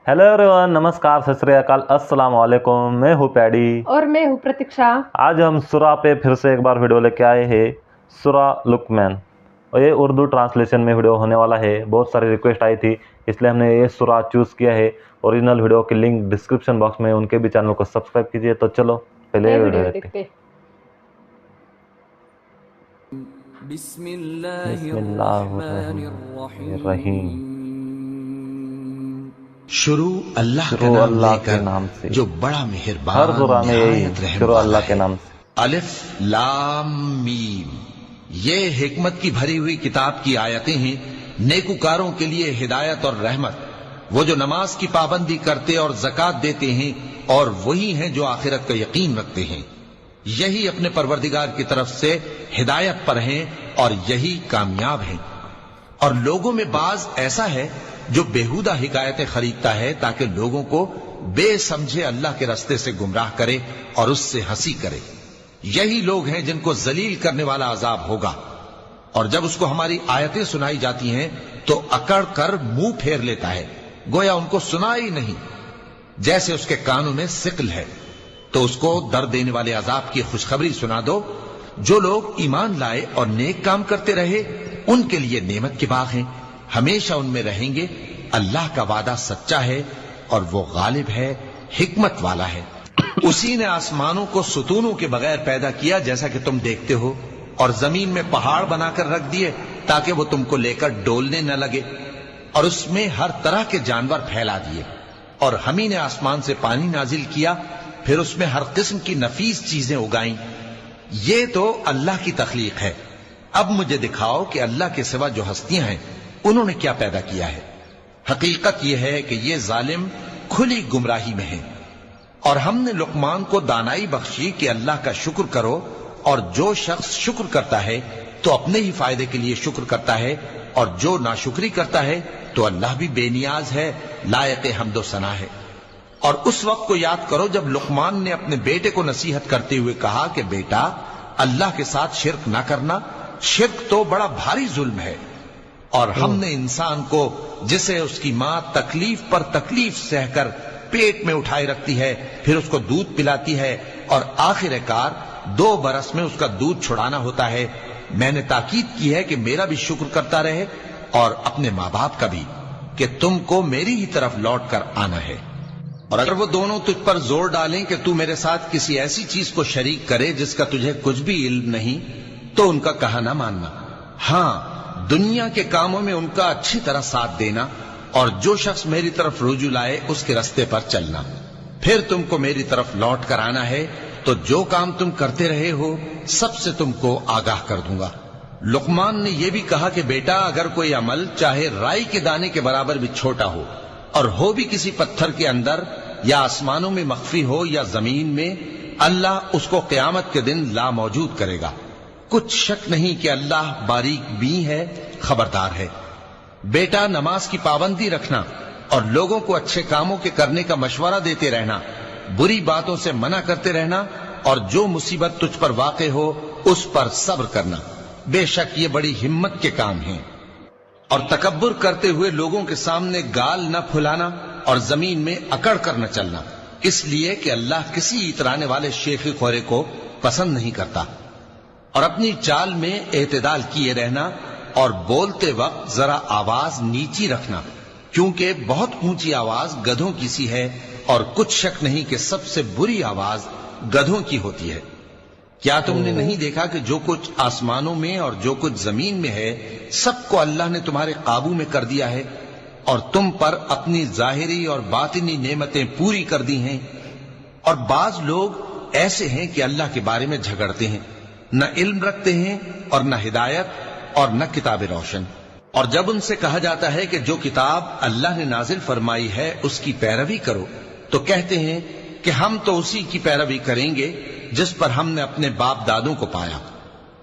Hello everyone, नमस्कार, सत श्री अकाल, अस्सलाम वालेकुम। मैं हूँ पैडी और मैं हूँ प्रतीक्षा। आज हम सूरा पे फिर से एक बार वीडियो लेके आए हैं, सूरा लुकमान। और ये उर्दू ट्रांसलेशन में वीडियो होने वाला है। बहुत सारी रिक्वेस्ट आई थी, इसलिए हमने ये सूरा चूज़ किया है। ओरिजिनल वीडियो की लिंक डिस्क्रिप्शन बॉक्स में, उनके भी चैनल को सब्सक्राइब कीजिए। तो चलो पहले वीडियो देखते हैं। बिस्मिल्लाहिर्रहमानिर्रहीम। शुरू अल्लाह के नाम से जो बड़ा मेहरबान, हर सूरा में यही शुरू अल्लाह के नाम से। अलिफ लाम मीम, ये हिकमत की भरी हुई किताब की आयतें हैं, नेकुकारों के लिए हिदायत और रहमत। वो जो नमाज की पाबंदी करते और ज़कात देते हैं, और वही हैं जो आखिरत का यकीन रखते हैं। यही अपने परवरदिगार की तरफ से हिदायत पर हैं और यही कामयाब हैं। और लोगों में बाज ऐसा है जो बेहुदा हिकायतें खरीदता है ताकि लोगों को बेसमझे अल्लाह के रास्ते से गुमराह करे और उससे हंसी करे। यही लोग हैं जिनको जलील करने वाला अजाब होगा। और जब उसको हमारी आयतें सुनाई जाती हैं तो अकड़ कर मुंह फेर लेता है, गोया उनको सुना ही नहीं। जैसे उसके कानों में सिकल है। तो उसको दर्द देने वाले अजाब की खुशखबरी सुना दो। जो लोग ईमान लाए और नेक काम करते रहे, उनके लिए नेमत के बाग हैं, हमेशा उनमें रहेंगे। अल्लाह का वादा सच्चा है और वो गालिब है, हिकमत वाला है। उसी ने आसमानों को सुतूनों के बगैर पैदा किया जैसा कि तुम देखते हो, और जमीन में पहाड़ बनाकर रख दिए ताकि वो तुमको लेकर डोलने न लगे, और उसमें हर तरह के जानवर फैला दिए। और हम ही ने आसमान से पानी नाजिल किया, फिर उसमें हर किस्म की नफीस चीजें उगाई। ये तो अल्लाह की तख्लीक है। अब मुझे दिखाओ कि अल्लाह के सिवा जो हस्तियां हैं उन्होंने क्या पैदा किया है। हकीकत यह है कि ये जालिम खुली गुमराही में है। और हमने लुकमान को दानाई बख्शी कि अल्लाह का शुक्र करो, और जो शख्स शुक्र करता है तो अपने ही फायदे के लिए शुक्र करता है, और जो नाशुक्री करता है तो अल्लाह भी बेनियाज है, लायक हम्दो सना है। और उस वक्त को याद करो जब लुकमान ने अपने बेटे को नसीहत करते हुए कहा कि बेटा, अल्लाह के साथ शिर्क ना करना, शिर्क तो बड़ा भारी जुल्म है। और हमने इंसान को, जिसे उसकी मां तकलीफ पर तकलीफ सहकर पेट में उठाए रखती है, फिर उसको दूध पिलाती है, और आखिरकार 2 बरस में उसका दूध छुड़ाना होता है, मैंने ताकीद की है कि मेरा भी शुक्र करता रहे और अपने माँ बाप का भी, कि तुमको मेरी ही तरफ लौट कर आना है। और अगर वो दोनों तुझ पर जोर डालें कि तू मेरे साथ किसी ऐसी चीज को शरीक करे जिसका तुझे कुछ भी इल्म नहीं, तो उनका कहा ना मानना। हाँ, दुनिया के कामों में उनका अच्छी तरह साथ देना, और जो शख्स मेरी तरफ रुजू लाए उसके रास्ते पर चलना। फिर तुमको मेरी तरफ लौट कर आना है, तो जो काम तुम करते रहे हो सबसे तुमको आगाह कर दूंगा। लुकमान ने यह भी कहा कि बेटा, अगर कोई अमल चाहे राई के दाने के बराबर भी छोटा हो, और हो भी किसी पत्थर के अंदर या आसमानों में मख्फी हो या जमीन में, अल्लाह उसको क़यामत के दिन ला मौजूद करेगा। कुछ शक नहीं कि अल्लाह बारीक भी है, खबरदार है। बेटा, नमाज की पाबंदी रखना और लोगों को अच्छे कामों के करने का मशवरा देते रहना, बुरी बातों से मना करते रहना, और जो मुसीबत तुझ पर वाक़े हो उस पर सब्र करना। बेशक ये बड़ी हिम्मत के काम हैं। और तकब्बुर करते हुए लोगों के सामने गाल न फुलाना और जमीन में अकड़ कर न चलना, इसलिए कि अल्लाह किसी इतराने वाले शेख खोरे को पसंद नहीं करता। और अपनी चाल में एतदाल किए रहना, और बोलते वक्त जरा आवाज नीची रखना, क्योंकि बहुत ऊंची आवाज गधों की सी है, और कुछ शक नहीं कि सबसे बुरी आवाज गधों की होती है। क्या तुमने नहीं देखा कि जो कुछ आसमानों में और जो कुछ जमीन में है, सबको अल्लाह ने तुम्हारे काबू में कर दिया है, और तुम पर अपनी जाहिरी और बातिनी नेमतें पूरी कर दी हैं। और बाज लोग ऐसे हैं कि अल्लाह के बारे में झगड़ते हैं, न इल्म रखते हैं और न हिदायत और न किताब रोशन। और जब उनसे कहा जाता है कि जो किताब अल्लाह ने नाजिल फरमाई है उसकी पैरवी करो, तो कहते हैं कि हम तो उसी की पैरवी करेंगे जिस पर हमने अपने बाप दादों को पाया।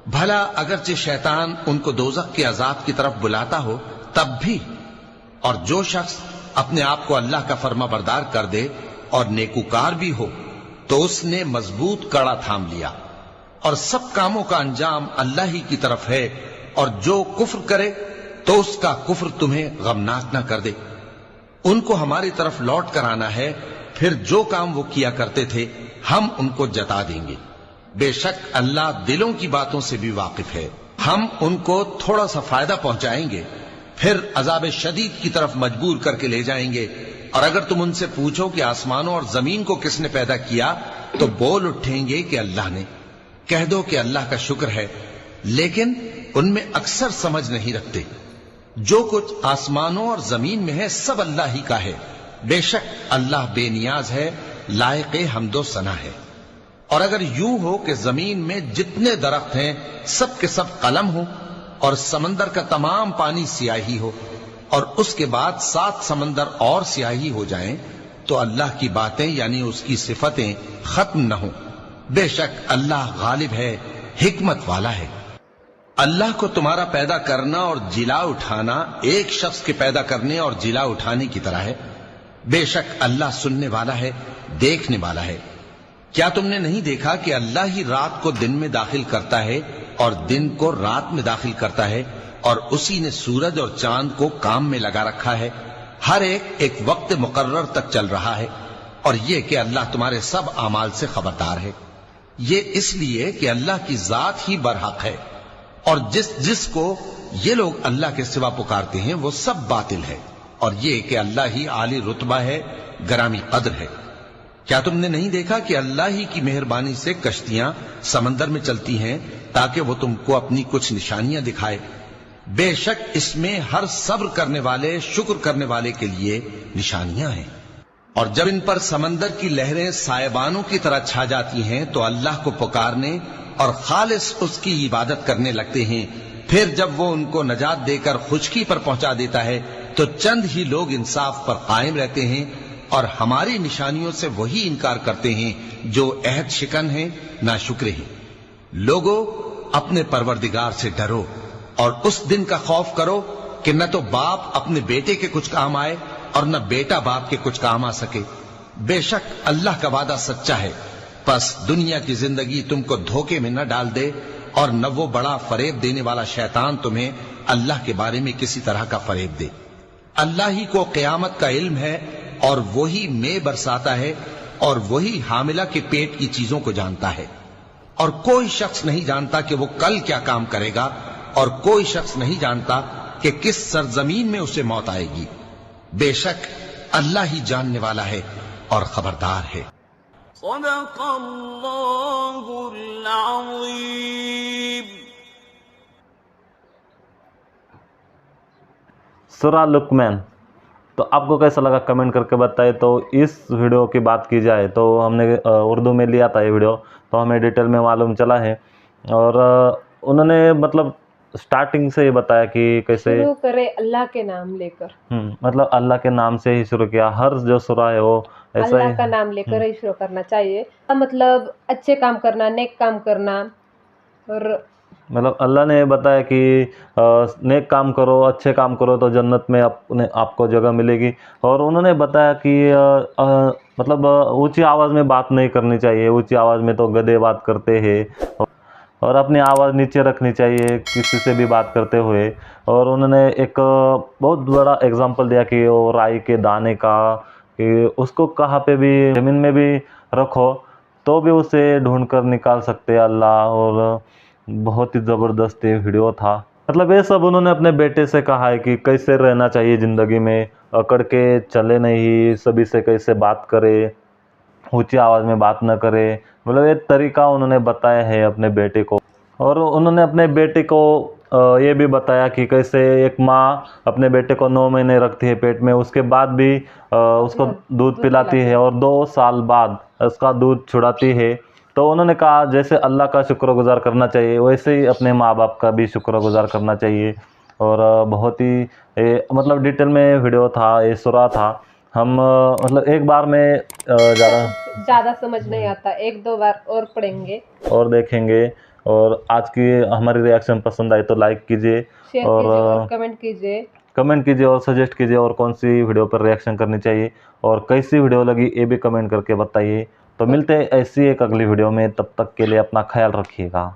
भला अगरचे शैतान उनको दोजख के अजाब की तरफ बुलाता हो तब भी। और जो शख्स अपने आप को अल्लाह का फर्मा बरदार कर दे और नेकुकार भी हो, तो उसने मजबूत कड़ा थाम लिया, और सब कामों का अंजाम अल्लाह ही की तरफ है। और जो कुफ्र करे तो उसका कुफ्र तुम्हें गमनाक न कर दे। उनको हमारी तरफ लौट कर आना है, फिर जो काम वो किया करते थे हम उनको जता देंगे। बेशक अल्लाह दिलों की बातों से भी वाकिफ है। हम उनको थोड़ा सा फायदा पहुंचाएंगे, फिर अजाब शदीद की तरफ मजबूर करके ले जाएंगे। और अगर तुम उनसे पूछो कि आसमानों और जमीन को किसने पैदा किया, तो बोल उठेंगे कि अल्लाह ने। कह दो कि अल्लाह का शुक्र है, लेकिन उनमें अक्सर समझ नहीं रखते। जो कुछ आसमानों और जमीन में है सब अल्लाह ही का है। बेशक अल्लाह बेनियाज है, लायक हम्दो सना है। और अगर यूं हो कि जमीन में जितने दरख्त हैं सब के सब कलम हो और समंदर का तमाम पानी स्याही हो और उसके बाद 7 समंदर और स्याही हो जाएं, तो अल्लाह की बातें यानी उसकी सिफतें खत्म न हो। बेशक अल्लाह गालिब है, हिकमत वाला है। अल्लाह को तुम्हारा पैदा करना और जिला उठाना एक शख्स के पैदा करने और जिला उठाने की तरह है। बेशक अल्लाह सुनने वाला है, देखने वाला है। क्या तुमने नहीं देखा कि अल्लाह ही रात को दिन में दाखिल करता है और दिन को रात में दाखिल करता है, और उसी ने सूरज और चांद को काम में लगा रखा है। हर एक वक्त मुकर्रर तक चल रहा है। और ये कि अल्लाह तुम्हारे सब आमाल से खबरदार है। ये इसलिए कि अल्लाह की जात ही बरहक है, और जिसको ये लोग अल्लाह के सिवा पुकारते हैं वो सब बातिल है। और ये कि अल्लाह ही आली रुतबा है, गरामी कद्र है। क्या तुमने नहीं देखा कि अल्लाह ही की मेहरबानी से कश्तियां समंदर में चलती हैं ताकि वो तुमको अपनी कुछ निशानियां दिखाए। बेशक इसमें हर सब्र करने वाले, शुक्र करने वाले के लिए निशानियां हैं। और जब इन पर समंदर की लहरें सायबानों की तरह छा जाती हैं तो अल्लाह को पुकारने और खालिस उसकी इबादत करने लगते हैं। फिर जब वो उनको नजात देकर खुशकी पर पहुंचा देता है तो चंद ही लोग इंसाफ पर कायम रहते हैं, और हमारी निशानियों से वही इनकार करते हैं जो अहद शिकन हैं, नाशुक्र हैं। लोगों, अपने परवरदिगार से डरो और उस दिन का खौफ करो कि न तो बाप अपने बेटे के कुछ काम आए और न बेटा बाप के कुछ काम आ सके। बेशक अल्लाह का वादा सच्चा है। बस दुनिया की जिंदगी तुमको धोखे में न डाल दे, और न वो बड़ा फरेब देने वाला शैतान तुम्हें अल्लाह के बारे में किसी तरह का फरेब दे। अल्लाह ही को क़यामत का इल्म है, और वही में बरसाता है, और वही हामिला के पेट की चीजों को जानता है। और कोई शख्स नहीं जानता कि वो कल क्या काम करेगा, और कोई शख्स नहीं जानता कि किस सरजमीन में उसे मौत आएगी। बेशक अल्लाह ही जानने वाला है और खबरदार है। सदक़ल्लाहुल अज़ीम। सूरा लुक़मान। तो आपको कैसा लगा कमेंट करके बताइए। तो इस वीडियो की बात की जाए तो हमने उर्दू में लिया था ये वीडियो, तो हमें डिटेल में मालूम चला है। और उन्होंने मतलब स्टार्टिंग से ये बताया कि कैसे शुरू करे अल्लाह के नाम लेकर। मतलब अल्लाह के नाम से ही शुरू किया। हर जो सूरा है वो ऐसा अल्लाह ही का नाम लेकर ही शुरू करना चाहिए। मतलब अच्छे काम करना, नेक काम करना। और मतलब अल्लाह ने बताया कि नेक काम करो, अच्छे काम करो तो जन्नत में आपको जगह मिलेगी। और उन्होंने बताया कि मतलब ऊंची आवाज़ में बात नहीं करनी चाहिए। ऊंची आवाज़ में तो गधे बात करते हैं, और अपनी आवाज़ नीचे रखनी चाहिए किसी से भी बात करते हुए। और उन्होंने एक बहुत बड़ा एग्जांपल दिया कि वो राई के दाने का, कि उसको कहाँ पे भी ज़मीन में भी रखो तो भी उसे ढूंढ कर निकाल सकते हैं अल्लाह। और बहुत ही ज़बरदस्त ये वीडियो था। मतलब ये सब उन्होंने अपने बेटे से कहा है कि कैसे रहना चाहिए ज़िंदगी में, अकड़ के चले नहीं, सभी से कैसे बात करे, ऊंची आवाज़ में बात न करे। मतलब ये तरीका उन्होंने बताया है अपने बेटे को। और उन्होंने अपने बेटे को ये भी बताया कि कैसे एक माँ अपने बेटे को 9 महीने रखती है पेट में, उसके बाद भी उसको दूध पिलाती है, और 2 साल बाद उसका दूध छुड़ाती है। तो उन्होंने कहा जैसे अल्लाह का शुक्रगुजार करना चाहिए, वैसे ही अपने माँ बाप का भी शुक्रगुजार करना चाहिए। और बहुत ही मतलब डिटेल में वीडियो था, ये सूरा था। हम मतलब एक बार में ज़्यादा समझ नहीं आता, 1-2 बार और पढ़ेंगे और देखेंगे। और आज की हमारी रिएक्शन पसंद आई तो लाइक कीजिए, शेयर कीजिए और कमेंट कीजिए और सजेस्ट कीजिए और कौन सी वीडियो पर रिएक्शन करनी चाहिए और कैसी वीडियो लगी ये भी कमेंट करके बताइए। तो मिलते हैं ऐसी एक अगली वीडियो में, तब तक के लिए अपना ख्याल रखिएगा।